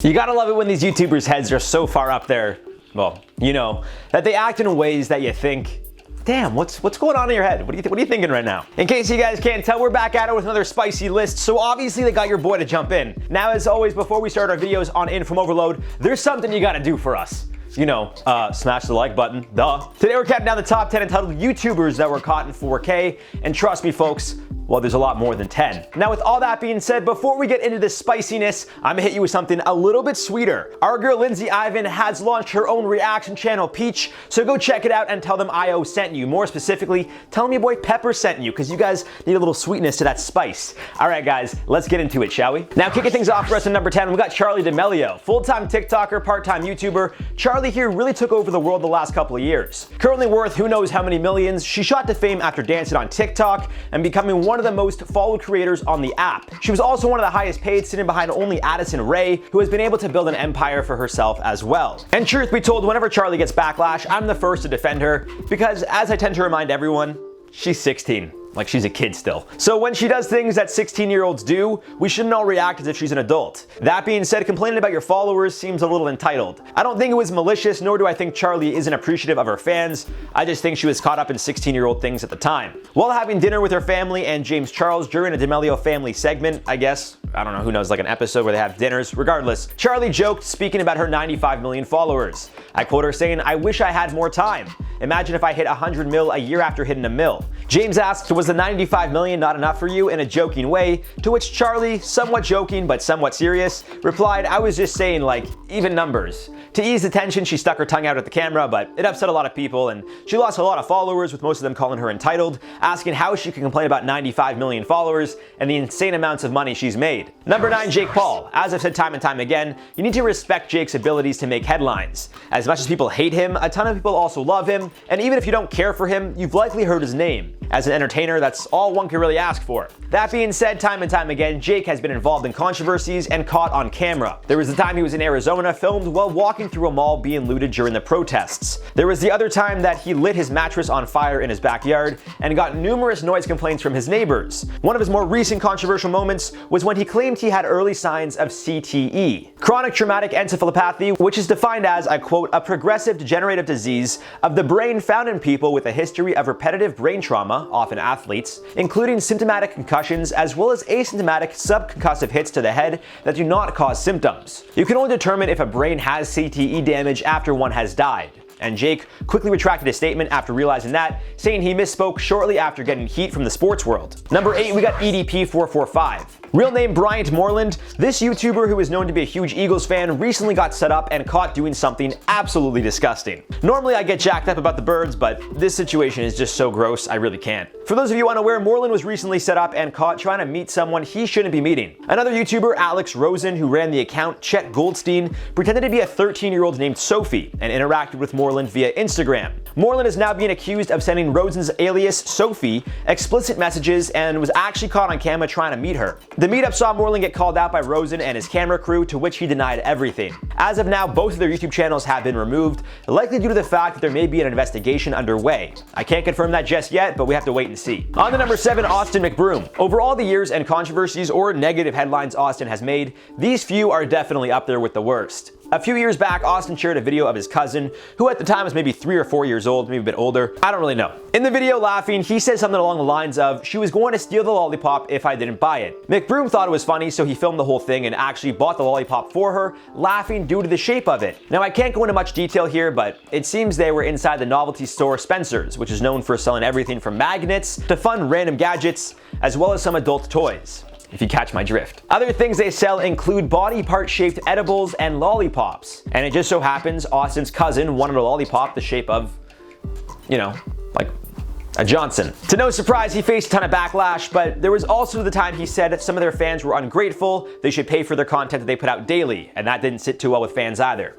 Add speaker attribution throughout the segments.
Speaker 1: You gotta love it when these YouTubers' heads are so far up there, well, you know, that they act in ways that you think, damn, what's going on in your head? What are you thinking right now? In case you guys can't tell, we're back at it with another spicy list, so obviously they got your boy to jump in. Now, as always, before we start our videos on InformOverload, there's something you gotta do for us. You know, smash the like button, duh. Today we're counting down the top 10 entitled YouTubers that were caught in 4K, and trust me folks, well, there's a lot more than 10. Now, with all that being said, before we get into this spiciness, I'm gonna hit you with something a little bit sweeter. Our girl Lindsay Ivan has launched her own reaction channel, Peach, so go check it out and tell them IO sent you. More specifically, tell them your boy Pepper sent you, because you guys need a little sweetness to that spice. All right, guys, let's get into it, shall we? Now, kicking things off for us at number 10, we got Charli D'Amelio. Full-time TikToker, part-time YouTuber. Charli here really took over the world the last couple of years. Currently worth who knows how many millions, she shot to fame after dancing on TikTok and becoming one of the most followed creators on the app. She was also one of the highest paid, sitting behind only Addison Rae, who has been able to build an empire for herself as well. And truth be told, whenever Charli gets backlash, I'm the first to defend her, because as I tend to remind everyone, she's 16. Like, she's a kid still. So when she does things that 16-year-olds do, we shouldn't all react as if she's an adult. That being said, complaining about your followers seems a little entitled. I don't think it was malicious, nor do I think Charli isn't appreciative of her fans. I just think she was caught up in 16-year-old things at the time. While having dinner with her family and James Charles during a D'Amelio family segment, I guess, I don't know, who knows, like an episode where they have dinners. Regardless, Charli joked, speaking about her 95 million followers. I quote her saying, "I wish I had more time. Imagine if I hit 100 mil a year after hitting a mil." James asked, was the 95 million not enough for you, in a joking way, to which Charli, somewhat joking but somewhat serious, replied, "I was just saying, like, even numbers." To ease the tension, she stuck her tongue out at the camera, but it upset a lot of people, and she lost a lot of followers, with most of them calling her entitled, asking how she can complain about 95 million followers and the insane amounts of money she's made. Number 9, Jake Paul. As I've said time and time again, you need to respect Jake's abilities to make headlines. As much as people hate him, a ton of people also love him, and even if you don't care for him, you've likely heard his name. As an entertainer, that's all one can really ask for. That being said, time and time again, Jake has been involved in controversies and caught on camera. There was the time he was in Arizona, filmed while walking through a mall being looted during the protests. There was the other time that he lit his mattress on fire in his backyard and got numerous noise complaints from his neighbors. One of his more recent controversial moments was when he claimed he had early signs of CTE, chronic traumatic encephalopathy, which is defined as, I quote, "a progressive degenerative disease of the brain found in people with a history of repetitive brain trauma, often athletes, including symptomatic concussions as well as asymptomatic subconcussive hits to the head that do not cause symptoms. You can only determine if a brain has CTE damage after one has died." And Jake quickly retracted his statement after realizing that, saying he misspoke shortly after getting heat from the sports world. Number 8, we got EDP445. Real name Bryant Moreland, this YouTuber who is known to be a huge Eagles fan recently got set up and caught doing something absolutely disgusting. Normally I get jacked up about the birds, but this situation is just so gross I really can't. For those of you unaware, Moreland was recently set up and caught trying to meet someone he shouldn't be meeting. Another YouTuber, Alex Rosen, who ran the account Chet Goldstein, pretended to be a 13-year-old named Sophie and interacted with Moreland via Instagram. Moreland is now being accused of sending Rosen's alias, Sophie, explicit messages and was actually caught on camera trying to meet her. The meetup saw Moreland get called out by Rosen and his camera crew, to which he denied everything. As of now, both of their YouTube channels have been removed, likely due to the fact that there may be an investigation underway. I can't confirm that just yet, but we have to wait and see. On to number 7, Austin McBroom. Over all the years and controversies or negative headlines Austin has made, these few are definitely up there with the worst. A few years back, Austin shared a video of his cousin, who at the time was maybe 3 or 4 years old, maybe a bit older, I don't really know. In the video, laughing, he said something along the lines of, "She was going to steal the lollipop if I didn't buy it." McBroom thought it was funny, so he filmed the whole thing and actually bought the lollipop for her, laughing due to the shape of it. Now, I can't go into much detail here, but it seems they were inside the novelty store Spencer's, which is known for selling everything from magnets to fun random gadgets, as well as some adult toys, if you catch my drift. Other things they sell include body part shaped edibles and lollipops. And it just so happens Austin's cousin wanted a lollipop the shape of, you know, like a Johnson. To no surprise, he faced a ton of backlash, but there was also the time he said some of their fans were ungrateful, they should pay for their content that they put out daily, and that didn't sit too well with fans either.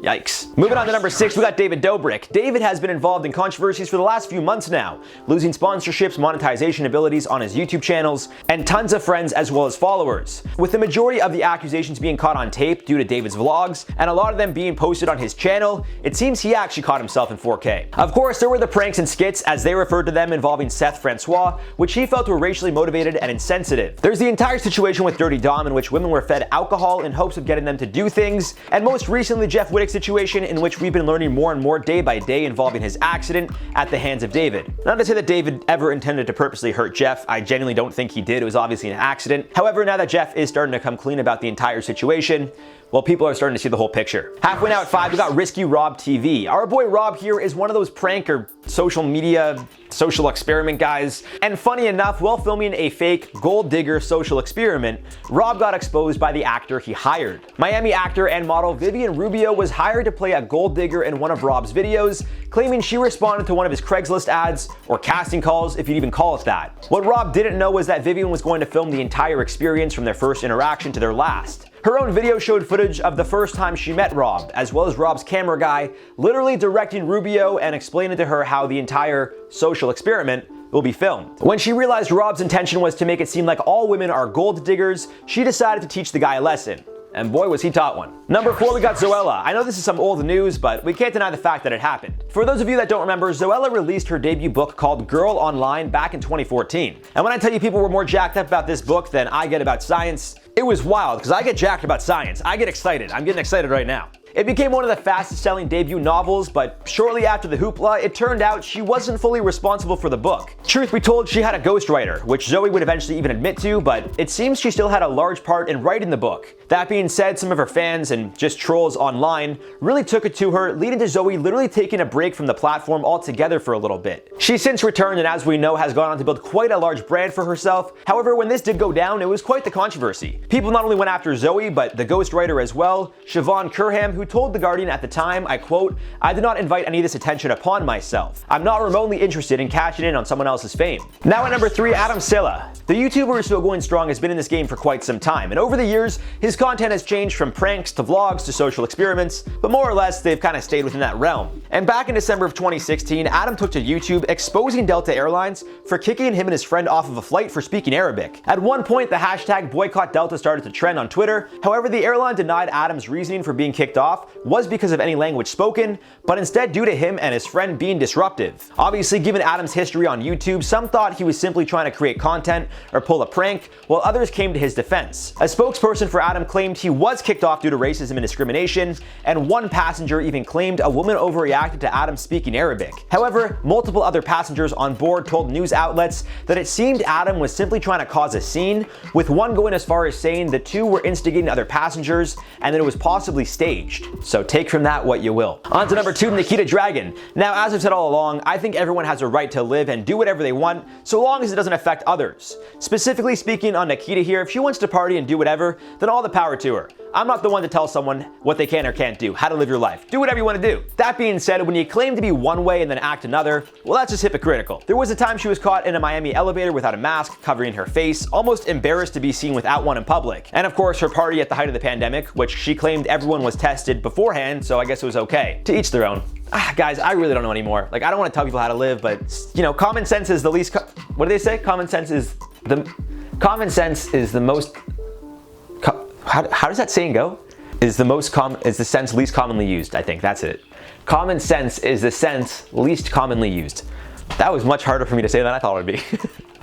Speaker 1: Yikes. Moving on to number 6, we got David Dobrik. David has been involved in controversies for the last few months now, losing sponsorships, monetization abilities on his YouTube channels, and tons of friends as well as followers. With the majority of the accusations being caught on tape due to David's vlogs, and a lot of them being posted on his channel, it seems he actually caught himself in 4K. Of course, there were the pranks and skits, as they referred to them, involving Seth Francois, which he felt were racially motivated and insensitive. There's the entire situation with Dirty Dom, in which women were fed alcohol in hopes of getting them to do things, and most recently the Jeff Wittick situation, in which we've been learning more and more day by day involving his accident at the hands of David. Not to say that David ever intended to purposely hurt Jeff, I genuinely don't think he did, it was obviously an accident. However, now that Jeff is starting to come clean about the entire situation, well, people are starting to see the whole picture. Halfway now at 5, we got RiskyRob TV. Our boy Rob here is one of those prank or social media social experiment guys. And funny enough, while filming a fake gold digger social experiment, Rob got exposed by the actor he hired. Miami actor and model Vivian Rubio was hired to play a gold digger in one of Rob's videos, claiming she responded to one of his Craigslist ads, or casting calls if you'd even call it that. What Rob didn't know was that Vivian was going to film the entire experience from their first interaction to their last. Her own video showed footage of the first time she met Rob, as well as Rob's camera guy literally directing Rubio and explaining to her how the entire social experiment will be filmed. When she realized Rob's intention was to make it seem like all women are gold diggers, she decided to teach the guy a lesson. And boy, was he taught one. Number 4, we got Zoella. I know this is some old news, but we can't deny the fact that it happened. For those of you that don't remember, Zoella released her debut book called Girl Online back in 2014. And when I tell you people were more jacked up about this book than I get about science, it was wild, because I get jacked about science. I get excited. I'm getting excited right now. It became one of the fastest selling debut novels, but shortly after the hoopla, it turned out she wasn't fully responsible for the book. Truth be told, she had a ghostwriter, which Zoe would eventually even admit to, but it seems she still had a large part in writing the book. That being said, some of her fans and just trolls online really took it to her, leading to Zoe literally taking a break from the platform altogether for a little bit. She's since returned and, as we know, has gone on to build quite a large brand for herself. However, when this did go down, it was quite the controversy. People not only went after Zoe, but the ghostwriter as well, Siobhan Curham, who told The Guardian at the time, I quote, "I did not invite any of this attention upon myself. I'm not remotely interested in cashing in on someone else's fame." Now at number 3, Adam Saleh. The YouTuber who's still going strong has been in this game for quite some time, and over the years, his content has changed from pranks to vlogs to social experiments, but more or less, they've kind of stayed within that realm. And back in December of 2016, Adam took to YouTube exposing Delta Airlines for kicking him and his friend off of a flight for speaking Arabic. At one point, the hashtag boycott Delta started to trend on Twitter. However, the airline denied Adam's reasoning for being kicked off was because of any language spoken, but instead due to him and his friend being disruptive. Obviously, given Adam's history on YouTube, some thought he was simply trying to create content or pull a prank, while others came to his defense. A spokesperson for Adam claimed he was kicked off due to racism and discrimination, and one passenger even claimed a woman overreacted to Adam speaking Arabic. However, multiple other passengers on board told news outlets that it seemed Adam was simply trying to cause a scene, with one going as far as saying the two were instigating other passengers and that it was possibly staged. So take from that what you will. On to number 2, Nikita Dragun. Now, as I've said all along, I think everyone has a right to live and do whatever they want, so long as it doesn't affect others. Specifically speaking on Nikita here, if she wants to party and do whatever, then all the power to her. I'm not the one to tell someone what they can or can't do, how to live your life. Do whatever you want to do. That being said, when you claim to be one way and then act another, well, that's just hypocritical. There was a time she was caught in a Miami elevator without a mask, covering her face, almost embarrassed to be seen without one in public. And of course, her party at the height of the pandemic, which she claimed everyone was tested beforehand, so I guess it was okay. To each their own. Guys, I really don't know anymore. Like, I don't want to tell people how to live, but, you know, common sense is the least, what do they say? Common sense is the most, how does that saying go? Is the sense least commonly used, I think, that's it. Common sense is the sense least commonly used. That was much harder for me to say than I thought it would be.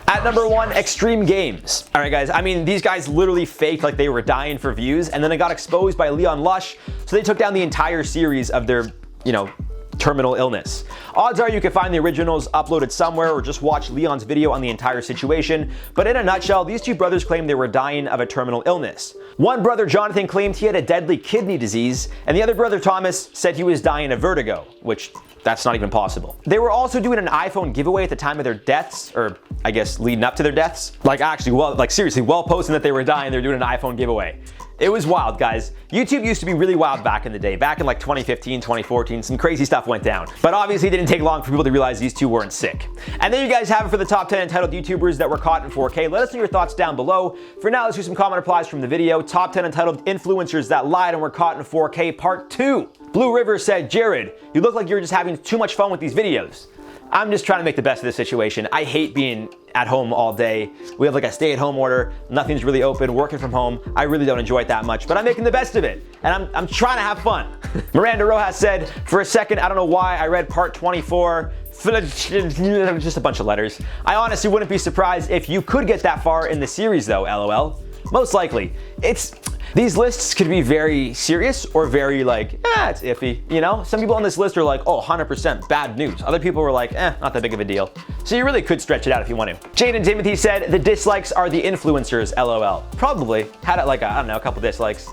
Speaker 1: At number 1, Extreme Games. Alright guys, I mean, these guys literally faked like they were dying for views, and then it got exposed by Leon Lush, so they took down the entire series of their, you know, terminal illness. Odds are you can find the originals uploaded somewhere or just watch Leon's video on the entire situation, but in a nutshell, these two brothers claimed they were dying of a terminal illness. One brother, Jonathan, claimed he had a deadly kidney disease, and the other brother, Thomas, said he was dying of vertigo, which that's not even possible. They were also doing an iPhone giveaway at the time of their deaths, or I guess leading up to their deaths. Like actually, like seriously, while posting that they were dying, they're doing an iPhone giveaway. It was wild, guys. YouTube used to be really wild back in the day. Back in like 2015, 2014, some crazy stuff went down. But obviously it didn't take long for people to realize these two weren't sick. And there you guys have it for the top 10 entitled YouTubers that were caught in 4K. Let us know your thoughts down below. For now, let's do some comment replies from the video. Top 10 entitled influencers that lied and were caught in 4K part 2. Blue River said, Jared, you look like you're just having too much fun with these videos. I'm just trying to make the best of this situation. I hate being at home all day. We have like a stay-at-home order. Nothing's really open, working from home. I really don't enjoy it that much, but I'm making the best of it. And I'm trying to have fun. Miranda Rojas said, for a second, I don't know why I read part 24. Just a bunch of letters. I honestly wouldn't be surprised if you could get that far in the series though, LOL. Most likely. These lists could be very serious or very like, it's iffy, you know? Some people on this list are like, oh, 100% bad news. Other people were like, not that big of a deal. So you really could stretch it out if you want to. Jade and Timothy said, the dislikes are the influencers, LOL. Probably. Had it like, I don't know, a couple dislikes.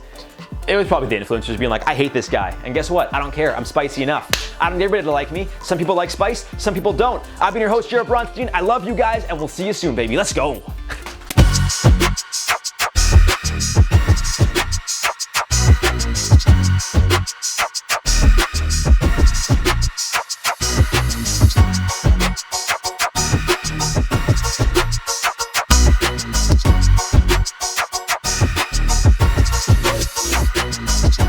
Speaker 1: It was probably the influencers being like, I hate this guy. And guess what? I don't care. I'm spicy enough. I don't need everybody to like me. Some people like spice, some people don't. I've been your host, Jared Bronstein. I love you guys, and we'll see you soon, baby. Let's go.